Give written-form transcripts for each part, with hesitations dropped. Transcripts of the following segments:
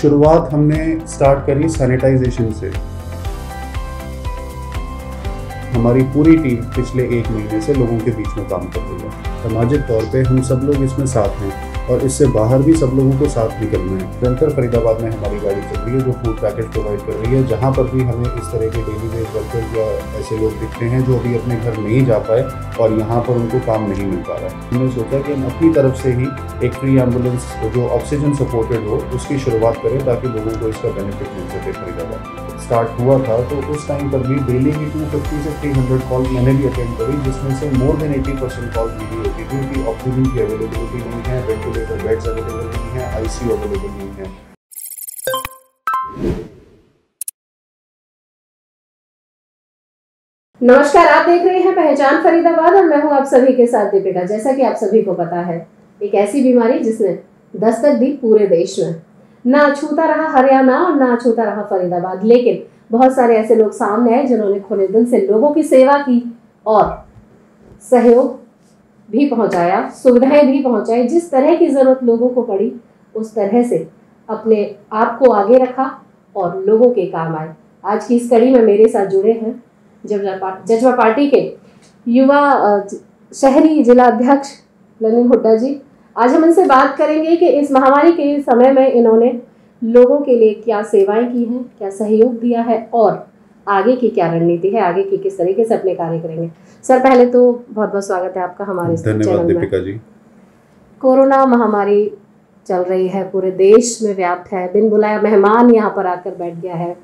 शुरुआत हमने स्टार्ट करी सैनिटाइजेशन से। हमारी पूरी टीम पिछले 1 महीने से लोगों के बीच में काम कर रही है। सामाजिक तौर पे हम सब लोग इसमें साथ हैं और इससे बाहर भी सब लोगों को साथ निकलना है। निरंतर फरीदाबाद में हमारी गाड़ी चल रही है जो फूड पैकेट प्रोवाइड कर रही है। जहाँ पर भी हमें इस तरह के डेली वेज वर्कर्स या ऐसे लोग दिखते हैं जो अभी अपने घर नहीं जा पाए और यहाँ पर उनको काम नहीं मिल पा रहा है, हमने सोचा कि हम अपनी तरफ से ही एक फ्री एम्बुलेंस जो ऑक्सीजन सपोर्टेड हो उसकी शुरुआत करें ताकि लोगों को इसका बेनिफिट मिल सके। फरीदाबाद स्टार्ट हुआ था तो उस टाइम पर भी डेली की 250 से 300 कॉल मैंने भी अटेंड करी, जिसमें से मोर देन 80% कॉल मेरी होती थी कि ऑक्सीजन की अवेलेबिलिटी नहीं है, वेंटिलेटर बेड्स अवेलेबल नहीं है, आईसीयू अवेलेबल नहीं है। नमस्कार, आप देख रहे हैं पहचान फरीदाबाद और मैं हूं आप सभी के साथ दीपिका। जैसा कि आप सभी को पता है, एक ऐसी बीमारी जिसने दस्तक दी पूरे देश में। ना छूता रहा हरियाणा और ना छूता रहा फरीदाबाद, लेकिन बहुत सारे ऐसे लोग सामने आए जिन्होंने खुले दिल से लोगों की सेवा की और सहयोग भी पहुंचाया, सुविधाएं भी पहुंचाई। जिस तरह की जरूरत लोगों को पड़ी उस तरह से अपने आप को आगे रखा और लोगों के काम आए। आज की इस कड़ी में मेरे साथ जुड़े हैं जजवा पार्टी के युवा शहरी जिला अध्यक्ष ललिन हुड्डा जी। आज हम इनसे बात करेंगे कि इस महामारी के समय में इन्होंने लोगों के लिए क्या सेवाएं की हैं, क्या सहयोग दिया है और आगे की क्या रणनीति है, आगे की किस तरीके से अपने कार्य करेंगे। सर, पहले तो बहुत बहुत स्वागत है आपका हमारे धन्यवाद दीपिका जी। कोरोना महामारी चल रही है, पूरे देश में व्याप्त है, बिन बुलाया मेहमान यहाँ पर आकर बैठ गया है।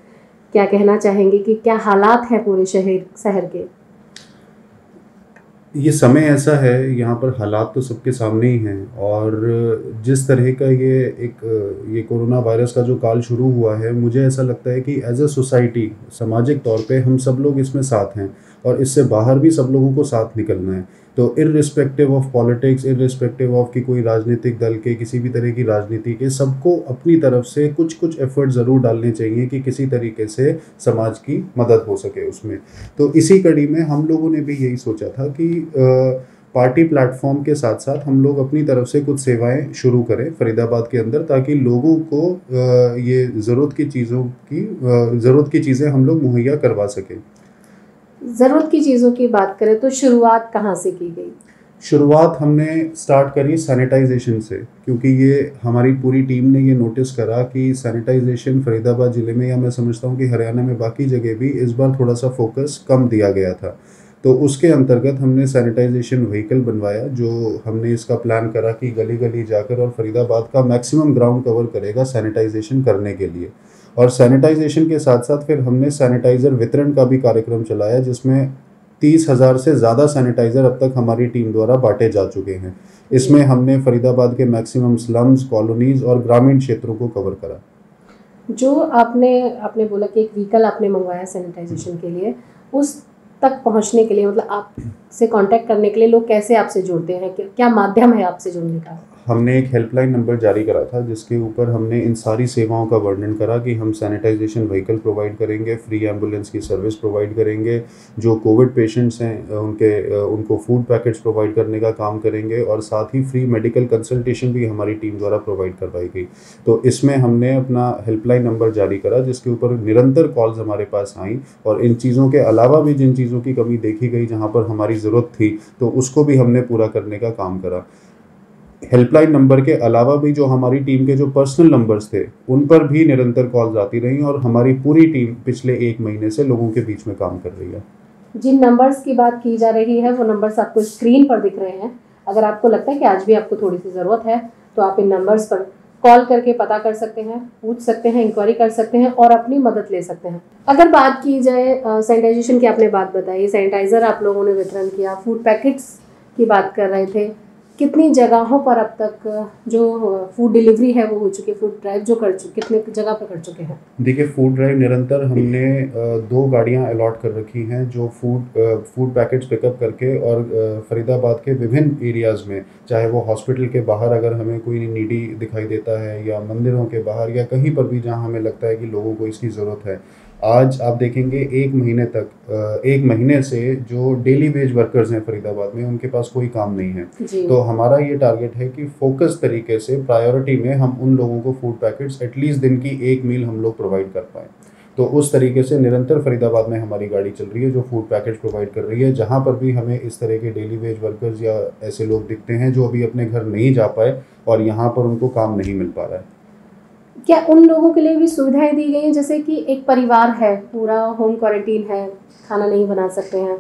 क्या कहना चाहेंगे कि क्या हालात है पूरे शहर के? ये समय ऐसा है, यहाँ पर हालात तो सबके सामने ही हैं और जिस तरह का ये कोरोना वायरस का जो काल शुरू हुआ है, मुझे ऐसा लगता है कि एज अ सोसाइटी, सामाजिक तौर पे हम सब लोग इसमें साथ हैं और इससे बाहर भी सब लोगों को साथ निकलना है। तो irrespective of politics, irrespective of कि कोई राजनीतिक दल के, किसी भी तरह की राजनीति के, सबको अपनी तरफ से कुछ एफर्ट ज़रूर डालने चाहिए कि किसी तरीके से समाज की मदद हो सके उसमें। तो इसी कड़ी में हम लोगों ने भी यही सोचा था कि पार्टी प्लेटफॉर्म के साथ साथ हम लोग अपनी तरफ से कुछ सेवाएं शुरू करें फरीदाबाद के अंदर, ताकि लोगों को ये ज़रूरत की चीज़ें हम लोग मुहैया करवा सकें। ज़रूरत की चीज़ों की बात करें तो शुरुआत कहाँ से की गई? शुरुआत हमने स्टार्ट करी सैनिटाइजेशन से, क्योंकि ये हमारी पूरी टीम ने ये नोटिस करा कि सैनिटाइजेशन फरीदाबाद ज़िले में, या मैं समझता हूँ कि हरियाणा में बाकी जगह भी इस बार थोड़ा सा फोकस कम दिया गया था। तो उसके अंतर्गत हमने सैनिटाइजेशन व्हीकल बनवाया, जो हमने इसका प्लान करा कि गली गली जाकर और फरीदाबाद का मैक्सिमम ग्राउंड कवर करेगा सैनिटाइजेशन करने के लिए। और सैनिटाइजेशन के साथ साथ फिर हमने सैनिटाइज़र वितरण का भी कार्यक्रम चलाया, जिसमें 30,000 से ज़्यादा सैनिटाइज़र अब तक हमारी टीम द्वारा बांटे जा चुके हैं। इसमें हमने फरीदाबाद के मैक्सिमम स्लम्स, कॉलोनीज़ और ग्रामीण क्षेत्रों को कवर करा। जो आपने बोला कि एक व्हीकल आपने मंगवाया सैनिटाइजेशन के लिए, उस तक पहुंचने के लिए, मतलब आपसे कांटेक्ट करने के लिए लोग कैसे आपसे जुड़ते हैं? क्या माध्यम है आपसे जुड़ने का? हमने एक हेल्पलाइन नंबर जारी करा था जिसके ऊपर हमने इन सारी सेवाओं का वर्णन करा कि हम सैनिटाइजेशन व्हीकल प्रोवाइड करेंगे, फ्री एम्बुलेंस की सर्विस प्रोवाइड करेंगे, जो कोविड पेशेंट्स हैं उनको फूड पैकेट्स प्रोवाइड करने का काम करेंगे और साथ ही फ्री मेडिकल कंसल्टेशन भी हमारी टीम द्वारा प्रोवाइड करवाई गई। तो इसमें हमने अपना हेल्पलाइन नंबर जारी करा जिसके ऊपर निरंतर कॉल्स हमारे पास आई और इन चीज़ों के अलावा भी जिन चीज़ों की कमी देखी गई, जहाँ पर हमारी ज़रूरत थी, तो उसको भी हमने पूरा करने का काम करा। हेल्पलाइन नंबर के अलावा भी जो हमारी टीम के जो पर्सनल नंबर्स थे, उन पर भी निरंतर कॉल्स आती रही और हमारी पूरी टीम पिछले 1 महीने से लोगों के बीच में काम कर रही है। जिन नंबर्स की बात की जा रही है वो नंबर्स आपको स्क्रीन पर दिख रहे हैं। अगर आपको लगता है कि आज भी आपको थोड़ी सी ज़रूरत है तो आप इन नंबर्स पर कॉल करके पता कर सकते हैं, पूछ सकते हैं, इंक्वायरी कर सकते हैं और अपनी मदद ले सकते हैं। अगर बात की जाए सैनिटाइजेशन की, आपने बात बताई, सैनिटाइज़र आप लोगों ने वितरण किया, फूड पैकेट्स की बात कर रहे थे, कितनी जगहों पर अब तक जो फूड डिलीवरी है वो हो चुकी है? फूड ड्राइव जो कितने जगह पर कर चुके हैं? देखिए, फूड ड्राइव निरंतर हमने 2 गाड़ियां अलॉट कर रखी हैं जो फूड पैकेट्स पिकअप करके और फरीदाबाद के विभिन्न एरियाज़ में, चाहे वो हॉस्पिटल के बाहर अगर हमें कोई नीडी दिखाई देता है या मंदिरों के बाहर या कहीं पर भी जहां हमें लगता है कि लोगों को इसकी ज़रूरत है, आज आप देखेंगे एक महीने से जो डेली वेज वर्कर्स हैं फरीदाबाद में, उनके पास कोई काम नहीं है। जी। तो हमारा ये टारगेट है कि फोकस तरीके से प्रायोरिटी में हम उन लोगों को फूड पैकेट्स एटलीस्ट दिन की एक मील हम लोग प्रोवाइड कर पाएँ। तो उस तरीके से निरंतर फरीदाबाद में हमारी गाड़ी चल रही है जो फूड पैकेट प्रोवाइड कर रही है। जहाँ पर भी हमें इस तरह के डेली वेज वर्कर्स या ऐसे लोग दिखते हैं जो अभी अपने घर नहीं जा पाए और यहाँ पर उनको काम नहीं मिल पा रहा है। क्या उन लोगों के लिए भी सुविधाएं दी गई हैं, जैसे कि एक परिवार है, पूरा होम क्वारंटीन है, खाना नहीं बना सकते हैं,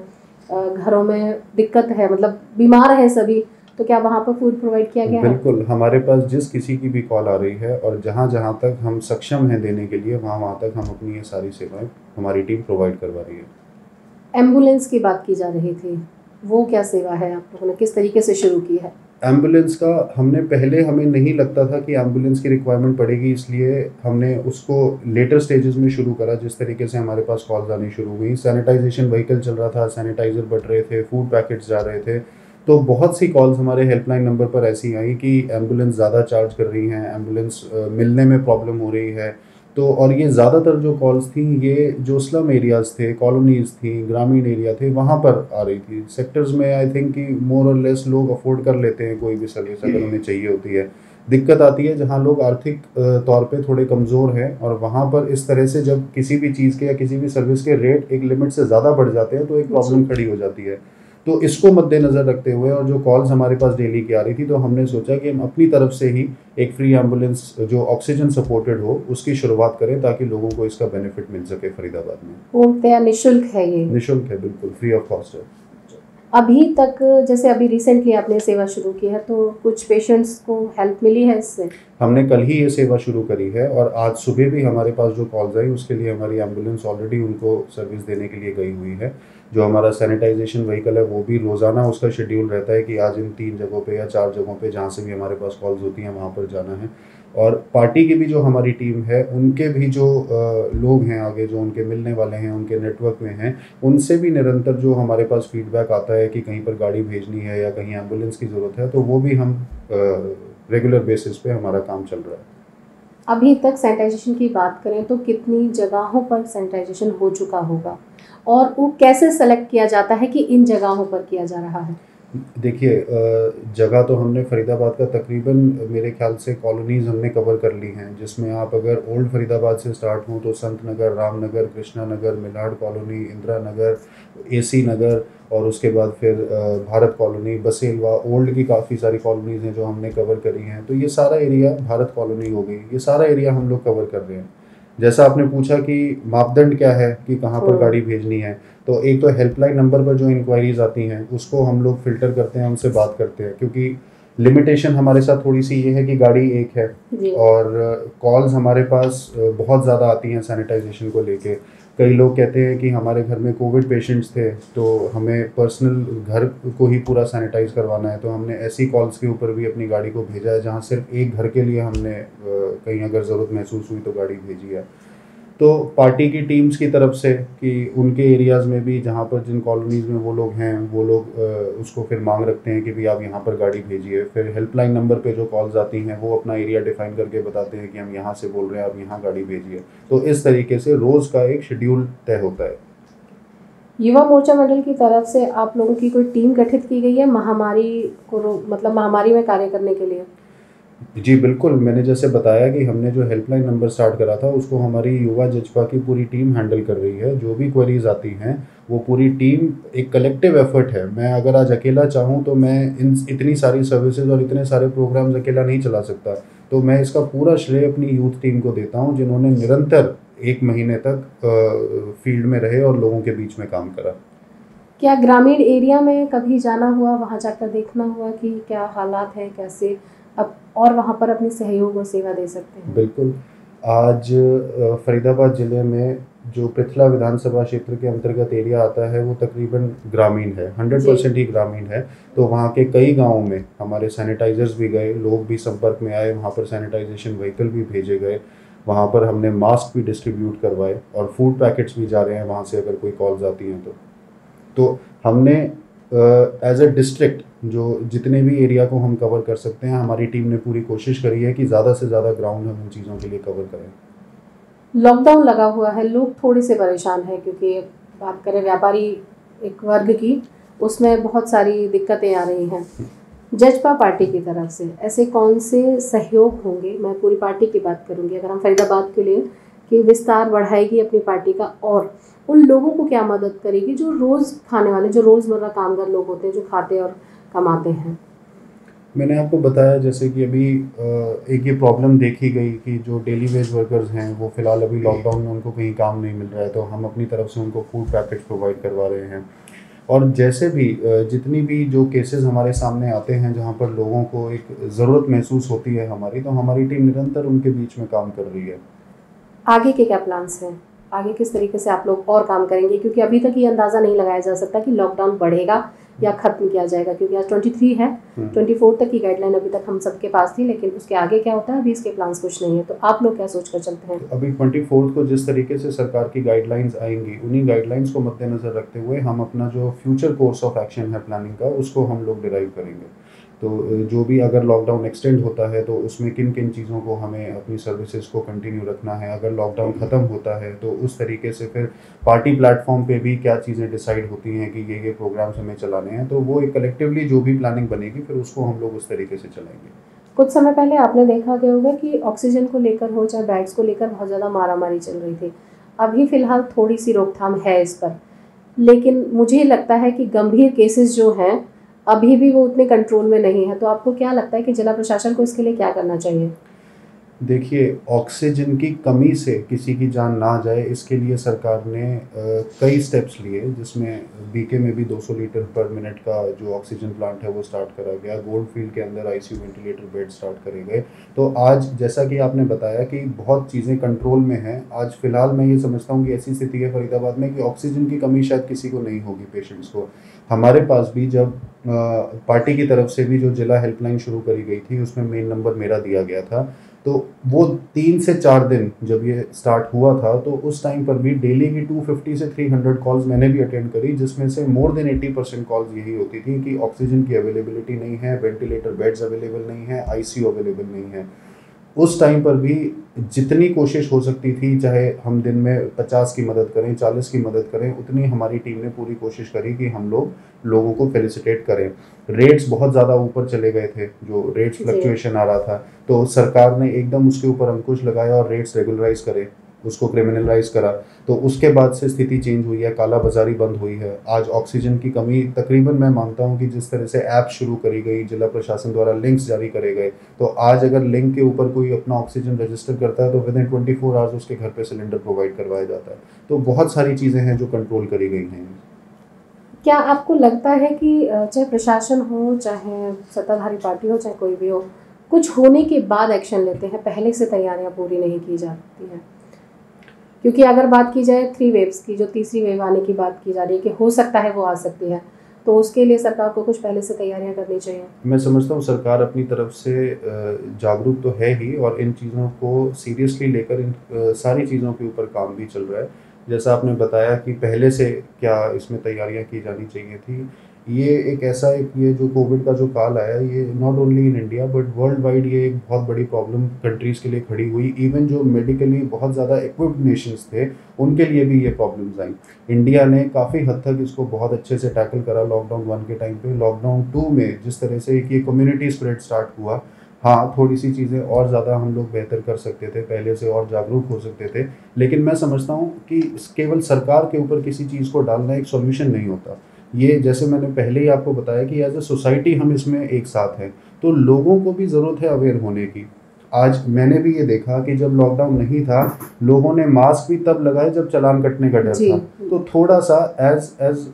घरों में दिक्कत है, मतलब बीमार है सभी, तो क्या वहाँ पर फूड प्रोवाइड किया गया है? बिल्कुल, हमारे पास जिस किसी की भी कॉल आ रही है और जहाँ जहाँ तक हम सक्षम हैं देने के लिए, वहाँ वहाँ तक हम अपनी ये सारी सेवाएं हमारी टीम प्रोवाइड करवा रही है। एम्बुलेंस की बात की जा रही थी, वो क्या सेवा है, आप लोगों ने किस तरीके से शुरू की है? एम्बुलेंस का हमें नहीं लगता था कि एम्बुलेंस की रिक्वायरमेंट पड़ेगी, इसलिए हमने उसको लेटर स्टेजेस में शुरू करा। जिस तरीके से हमारे पास कॉल्स आनी शुरू हुई, सैनिटाइजेशन व्हीकल चल रहा था, सैनिटाइज़र बट रहे थे, फूड पैकेट्स जा रहे थे, तो बहुत सी कॉल्स हमारे हेल्पलाइन नंबर पर ऐसी आई कि एम्बुलेंस ज़्यादा चार्ज कर रही हैं, एम्बुलेंस मिलने में प्रॉब्लम हो रही है। तो और ये ज़्यादातर जो कॉल्स थी ये जो स्लम एरियाज़ थे, कॉलोनीज़ थी, ग्रामीण एरिया थे, वहाँ पर आ रही थी। सेक्टर्स में आई थिंक कि मोर और लेस लोग अफोर्ड कर लेते हैं कोई भी सर्विस अगर उन्हें चाहिए होती है। दिक्कत आती है जहाँ लोग आर्थिक तौर पे थोड़े कमज़ोर हैं और वहाँ पर इस तरह से जब किसी भी चीज़ के या किसी भी सर्विस के रेट एक लिमिट से ज़्यादा बढ़ जाते हैं तो एक प्रॉब्लम खड़ी हो जाती है। तो इसको मद्देनज़र रखते हुए और जो कॉल्स हमारे पास डेली की आ रही थी, तो हमने सोचा कि हम अपनी तरफ से ही एक फ्री एम्बुलेंस जो ऑक्सीजन सपोर्टेड हो उसकी शुरुआत करें ताकि लोगों को इसका बेनिफिट मिल सके फरीदाबाद में। पूर्णतया निःशुल्क है ये? निःशुल्क है, बिल्कुल फ्री ऑफ कॉस्ट है। अभी तक, जैसे अभी रिसेंटली आपने सेवा शुरू की है, तो कुछ पेशेंट्स को हेल्प मिली है इससे? हमने कल ही ये सेवा शुरू करी है और आज सुबह भी हमारे पास जो कॉल्स आई उसके लिए हमारी एम्बुलेंस ऑलरेडी उनको सर्विस देने के लिए गई हुई है। जो हमारा सैनिटाइजेशन व्हीकल है वो भी रोज़ाना उसका शेड्यूल रहता है कि आज इन 3 जगहों पे या 4 जगहों पे जहाँ से भी हमारे पास कॉल्स होती हैं वहाँ पर जाना है। और पार्टी की भी जो हमारी टीम है उनके भी जो लोग हैं आगे जो उनके मिलने वाले हैं, उनके नेटवर्क में हैं, उनसे भी निरंतर जो हमारे पास फीडबैक आता है कि कहीं पर गाड़ी भेजनी है या कहीं एम्बुलेंस की ज़रूरत है, तो वो भी हम रेगुलर बेसिस पे हमारा काम चल रहा है। अभी तक सैनिटाइजेशन की बात करें तो कितनी जगहों पर सैनिटाइजेशन हो चुका होगा, और वो कैसे सेलेक्ट किया जाता है कि इन जगहों पर किया जा रहा है? देखिए, जगह तो हमने फरीदाबाद का तकरीबन मेरे ख्याल से कॉलोनीज़ हमने कवर कर ली हैं, जिसमें आप अगर ओल्ड फरीदाबाद से स्टार्ट हों तो Sant Nagar, Ramnagar, Krishna Nagar, Maillard colony, Indira Nagar, AC नगर और उसके बाद फिर भारत कॉलोनी, बसेलवा, ओल्ड की काफ़ी सारी कॉलोनीज़ हैं जो हमने कवर करी हैं। तो ये सारा एरिया, भारत कॉलोनी हो गई, ये सारा एरिया हम लोग कवर कर रहे हैं। जैसा आपने पूछा कि मापदंड क्या है कि कहाँ पर गाड़ी भेजनी है, तो एक तो हेल्पलाइन नंबर पर जो इंक्वायरीज आती हैं उसको हम लोग फ़िल्टर करते हैं, उनसे बात करते हैं, क्योंकि लिमिटेशन हमारे साथ थोड़ी सी ये है कि गाड़ी एक है और कॉल्स हमारे पास बहुत ज़्यादा आती हैं सैनिटाइजेशन को लेके। कई लोग कहते हैं कि हमारे घर में कोविड पेशेंट्स थे तो हमें पर्सनल घर को ही पूरा सैनिटाइज करवाना है, तो हमने ऐसी कॉल्स के ऊपर भी अपनी गाड़ी को भेजा है जहाँ सिर्फ एक घर के लिए हमने कहीं अगर ज़रूरत महसूस हुई तो गाड़ी भेजी है। तो पार्टी की टीम्स की तरफ से कि उनके एरियाज़ में भी जहाँ पर जिन कॉलोनीज़ में वो लोग हैं वो लोग उसको फिर मांग रखते हैं कि भाई आप यहाँ पर गाड़ी भेजिए। फिर हेल्पलाइन नंबर पे जो कॉल्स आती हैं वो अपना एरिया डिफाइन करके बताते हैं कि हम यहाँ से बोल रहे हैं, आप यहाँ गाड़ी भेजिए। तो इस तरीके से रोज़ का एक शेड्यूल तय होता है। युवा मोर्चा मंडल की तरफ से आप लोगों की कोई टीम गठित की गई है महामारी को, मतलब महामारी में कार्य करने के लिए? जी बिल्कुल, मैंने जैसे बताया कि हमने जो हेल्पलाइन नंबर स्टार्ट करा था उसको हमारी युवा जज्बा की पूरी टीम हैंडल कर रही है। जो भी क्वेरीज आती हैं वो पूरी टीम एक कलेक्टिव एफर्ट है। मैं अगर आज अकेला चाहूँ तो मैं इतनी सारी सर्विसेज और इतने सारे प्रोग्राम्स अकेला नहीं चला सकता। तो मैं इसका पूरा श्रेय अपनी यूथ टीम को देता हूँ जिन्होंने निरंतर 1 महीने तक फील्ड में रहे और लोगों के बीच में काम करा। क्या ग्रामीण एरिया में कभी जाना हुआ, वहाँ जाकर देखना हुआ कि क्या हालात हैं, कैसे अब और वहाँ पर अपनी सहयोग और सेवा दे सकते हैं? बिल्कुल, आज फरीदाबाद ज़िले में जो पृथला विधानसभा क्षेत्र के अंतर्गत एरिया आता है वो तकरीबन ग्रामीण है, 100% ही ग्रामीण है। तो वहाँ के कई गाँवों में हमारे सैनिटाइज़र्स भी गए, लोग भी संपर्क में आए, वहाँ पर सैनिटाइजेशन व्हीकल भी भेजे गए, वहाँ पर हमने मास्क भी डिस्ट्रीब्यूट करवाए और फूड पैकेट्स भी जा रहे हैं वहाँ से अगर कोई कॉल्स आती हैं तो हमने एज अ डिस्ट्रिक्ट जो जितने भी एरिया को हम कवर कर सकते हैं, हमारी टीम ने पूरी कोशिश करी है कि ज़्यादा से ज़्यादा ग्राउंड हम उन चीज़ों के लिए कवर करें। लॉकडाउन लगा हुआ है, लोग थोड़े से परेशान हैं क्योंकि बात करें व्यापारी एक वर्ग की, उसमें बहुत सारी दिक्कतें आ रही हैं। जजपा पार्टी की तरफ से ऐसे कौन से सहयोग होंगे, मैं पूरी पार्टी की बात करूंगी अगर हम फरीदाबाद के लिए, कि विस्तार बढ़ाएगी अपनी पार्टी का और उन लोगों को क्या मदद करेगी जो रोज़ खाने वाले, जो रोज़मर्रा कामगार लोग होते हैं, जो खाते और कमाते हैं। मैंने आपको बताया जैसे कि अभी एक ये प्रॉब्लम देखी गई कि जो डेली वेज वर्कर्स हैं वो फ़िलहाल अभी लॉकडाउन में उनको कहीं काम नहीं मिल रहा है, तो हम अपनी तरफ से उनको फूड पैकेट प्रोवाइड करवा रहे हैं। और जैसे भी जितनी भी जो केसेस हमारे सामने आते हैं जहाँ पर लोगों को एक ज़रूरत महसूस होती है हमारी, तो हमारी टीम निरंतर उनके बीच में काम कर रही है। आगे के क्या प्लान्स हैं, आगे किस तरीके से आप लोग और काम करेंगे, क्योंकि अभी तक ये अंदाज़ा नहीं लगाया जा सकता कि लॉकडाउन बढ़ेगा या ख़त्म किया जाएगा, क्योंकि आज 23 है, 24 तक की गाइडलाइन अभी तक हम सबके पास थी, लेकिन उसके आगे क्या होता है अभी इसके प्लान्स कुछ नहीं है। तो आप लोग क्या सोच कर चलते हैं? अभी 24 को जिस तरीके से सरकार की गाइडलाइंस आएंगी, उन्हीं गाइडलाइंस को मद्देनज़र रखते हुए हम अपना जो फ्यूचर कोर्स ऑफ एक्शन है प्लानिंग का, उसको हम लोग डिराइव करेंगे। तो जो भी अगर लॉकडाउन एक्सटेंड होता है तो उसमें किन किन चीज़ों को हमें अपनी सर्विसेज को कंटिन्यू रखना है, अगर लॉकडाउन ख़त्म होता है तो उस तरीके से फिर पार्टी प्लेटफॉर्म पे भी क्या चीज़ें डिसाइड होती हैं कि ये प्रोग्राम्स हमें चलाने हैं, तो वो एक कलेक्टिवली जो भी प्लानिंग बनेगी फिर उसको हम लोग उस तरीके से चलाएंगे। कुछ समय पहले आपने देखा गया होगा कि ऑक्सीजन को लेकर हो चाहे बेड्स को लेकर बहुत ज़्यादा मारामारी चल रही थी। अभी फ़िलहाल थोड़ी सी रोकथाम है इस पर, लेकिन मुझे लगता है कि गंभीर केसेस जो हैं अभी भी वो उतने कंट्रोल में नहीं है। तो आपको क्या लगता है कि जिला प्रशासन को इसके लिए क्या करना चाहिए? देखिए, ऑक्सीजन की कमी से किसी की जान ना जाए इसके लिए सरकार ने कई स्टेप्स लिए, जिसमें बीके में भी 200 लीटर पर मिनट का जो ऑक्सीजन प्लांट है वो स्टार्ट करा गया, गोल्ड फील्ड के अंदर आईसीयू वेंटिलेटर बेड स्टार्ट करे गए। तो आज जैसा कि आपने बताया कि बहुत चीज़ें कंट्रोल में हैं, आज फ़िलहाल मैं ये समझता हूँ कि ऐसी स्थिति है फरीदाबाद में कि ऑक्सीजन की कमी शायद किसी को नहीं होगी पेशेंट्स को। हमारे पास भी जब पार्टी की तरफ से भी जो जिला हेल्पलाइन शुरू करी गई थी उसमें मेन नंबर मेरा दिया गया था, तो वो 3 से 4 दिन जब ये स्टार्ट हुआ था तो उस टाइम पर भी डेली की 250 से 300 कॉल्स मैंने भी अटेंड करी, जिसमें से मोर देन 80% कॉल्स यही होती थी कि ऑक्सीजन की अवेलेबिलिटी नहीं है, वेंटिलेटर बेड्स अवेलेबल नहीं है, आईसीयू अवेलेबल नहीं है। उस टाइम पर भी जितनी कोशिश हो सकती थी, चाहे हम दिन में 50 की मदद करें, 40 की मदद करें, उतनी हमारी टीम ने पूरी कोशिश करी कि हम लोगों को फेलिसिटेट करें। रेट्स बहुत ज़्यादा ऊपर चले गए थे, जो रेट्स फ्लक्चुएशन आ रहा था, तो सरकार ने एकदम उसके ऊपर अंकुश लगाया और रेट्स रेगुलराइज करे, उसको क्रिमिनलाइज करा। तो उसके बाद से स्थिति चेंज हुई है, काला बाजारी बंद हुई है। आज ऑक्सीजन की कमी तकरीबन मैं मानता हूं कि जिस तरह से ऐप शुरू करी गई, जिला प्रशासन द्वारा लिंक्स जारी करे गए, तो आज अगर लिंक के ऊपर कोई अपना ऑक्सीजन रजिस्टर करता है तो विद इन 24 आवर्स उसके घर पे सिलेंडर प्रोवाइड करवाया जाता है। तो बहुत सारी चीज़ें हैं जो कंट्रोल करी गई हैं। क्या आपको लगता है कि चाहे प्रशासन हो, चाहे सत्ताधारी पार्टी हो, चाहे कोई भी हो, कुछ होने के बाद एक्शन लेते हैं, पहले से तैयारियां पूरी नहीं की जाती हैं? क्योंकि अगर बात की जाए 3 वेव्स की, जो तीसरी वेव आने की बात की जा रही है कि हो सकता है वो आ सकती है, तो उसके लिए सरकार को कुछ पहले से तैयारियां करनी चाहिए। मैं समझता हूँ सरकार अपनी तरफ से जागरूक तो है ही, और इन चीज़ों को सीरियसली लेकर इन सारी चीज़ों के ऊपर काम भी चल रहा है। जैसा आपने बताया कि पहले से क्या इसमें तैयारियां की जानी चाहिए थी, ये एक ऐसा ये जो कोविड का जो काल आया, ये not only in India but world wide ये एक बहुत बड़ी प्रॉब्लम कंट्रीज़ के लिए खड़ी हुई। इवन जो मेडिकली बहुत ज़्यादा इक्विप्ड नेशंस थे उनके लिए भी ये प्रॉब्लम्स आई। इंडिया ने काफ़ी हद तक इसको बहुत अच्छे से टैकल करा लॉकडाउन 1 के टाइम पे। लॉकडाउन 2 में जिस तरह से एक ये कम्युनिटी स्प्रेड स्टार्ट हुआ, हाँ थोड़ी सी चीज़ें और ज़्यादा हम लोग बेहतर कर सकते थे, पहले से और जागरूक हो सकते थे, लेकिन मैं समझता हूँ कि केवल सरकार के ऊपर किसी चीज़ को डालना एक सॉल्यूशन नहीं होता। ये जैसे मैंने पहले ही आपको बताया कि एज ए सोसाइटी हम इसमें एक साथ हैं, तो लोगों को भी ज़रूरत है अवेयर होने की। आज मैंने भी ये देखा कि जब लॉकडाउन नहीं था लोगों ने मास्क भी तब लगाए जब चालान कटने का डर था, तो थोड़ा सा एज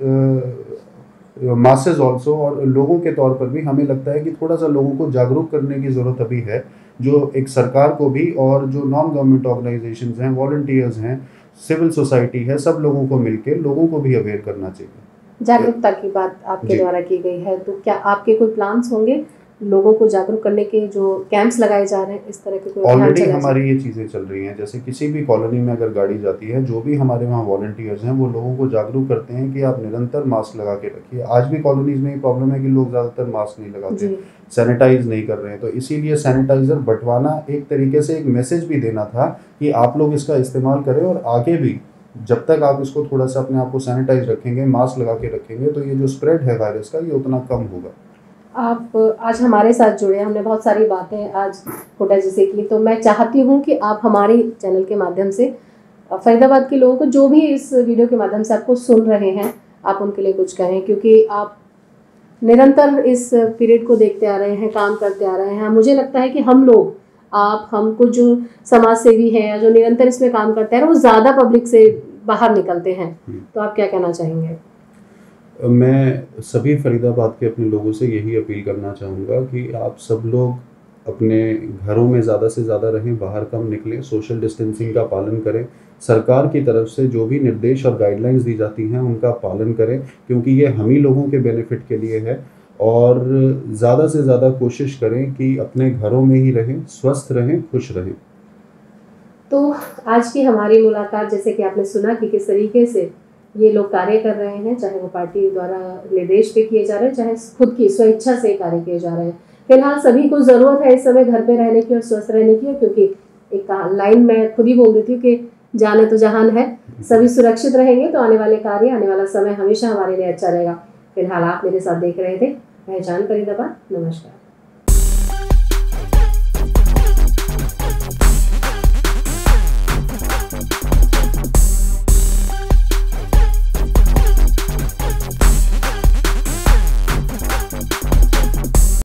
मासेस ऑल्सो और लोगों के तौर पर भी हमें लगता है कि थोड़ा सा लोगों को जागरूक करने की ज़रूरत अभी है, जो एक सरकार को भी और जो नॉन गवर्नमेंट ऑर्गेनाइजेशंस हैं, वॉलंटियर्स हैं, सिविल सोसाइटी है, सब लोगों को मिलकर लोगों को भी अवेयर करना चाहिए। जागरूकता की बात आपके द्वारा की गई है, तो क्या आपके कोई प्लान्स होंगे लोगों को जागरूक करने के जो कैंप्स लगाए जा रहे हैं, इस तरह के कोई ऑलरेडी हमारी ये चीज़ें चल रही हैं। जैसे किसी भी कॉलोनी में अगर गाड़ी जाती है, जो भी हमारे वहाँ वॉलंटियर्स हैं वो लोगों को जागरूक करते हैं कि आप निरंतर मास्क लगा के रखिए। आज भी कॉलोनीज में ये प्रॉब्लम है कि लोग ज़्यादातर मास्क नहीं लगाते, सैनिटाइज नहीं कर रहे हैं। तो इसीलिए सैनिटाइज़र बंटवाना एक तरीके से एक मैसेज भी देना था कि आप लोग इसका इस्तेमाल करें, और आगे भी जब तक आप इसको थोड़ा सा अपने आप को सैनिटाइज रखेंगे, मास्क लगा के रखेंगे, तो ये जो स्प्रेड है वायरस का, ये उतना कम होगा। आप आज हमारे साथ जुड़े, हमने बहुत सारी बातें आज हुड्डा जी से की, तो मैं चाहती हूँ कि आप हमारे चैनल के माध्यम से फरीदाबाद के लोगों को, जो भी इस वीडियो के माध्यम से आपको सुन रहे हैं, आप उनके लिए कुछ कहें, क्योंकि आप निरंतर इस पीरियड को देखते आ रहे हैं, काम करते आ रहे हैं। मुझे लगता है कि हम लोग, आप, हम कुछ जो समाज सेवी हैं या जो निरंतर इसमें काम करते हैं, वो ज़्यादा पब्लिक से बाहर निकलते हैं। तो आप क्या कहना चाहेंगे? मैं सभी फरीदाबाद के अपने लोगों से यही अपील करना चाहूँगा कि आप सब लोग अपने घरों में ज़्यादा से ज़्यादा रहें, बाहर कम निकलें, सोशल डिस्टेंसिंग का पालन करें, सरकार की तरफ से जो भी निर्देश और गाइडलाइंस दी जाती हैं उनका पालन करें, क्योंकि ये हम ही लोगों के बेनिफिट के लिए है। और ज़्यादा से ज़्यादा कोशिश करें कि अपने घरों में ही रहें, स्वस्थ रहें, खुश रहें। तो आज की हमारी मुलाकात, जैसे कि आपने सुना कि किस तरीके से ये लोग कार्य कर रहे हैं, चाहे वो पार्टी द्वारा निर्देश पे किए जा रहे हैं, चाहे खुद की स्वेच्छा से कार्य किए जा रहे हैं। फिलहाल सभी को ज़रूरत है इस समय घर पे रहने की और स्वस्थ रहने की, क्योंकि एक लाइन मैं खुद ही बोल देती हूँ कि जाने तो जहान है। सभी सुरक्षित रहेंगे तो आने वाले कार्य, आने वाला समय हमेशा हमारे लिए अच्छा रहेगा। फिलहाल आप मेरे साथ देख रहे थे पहचान फरीदाबाद। नमस्कार।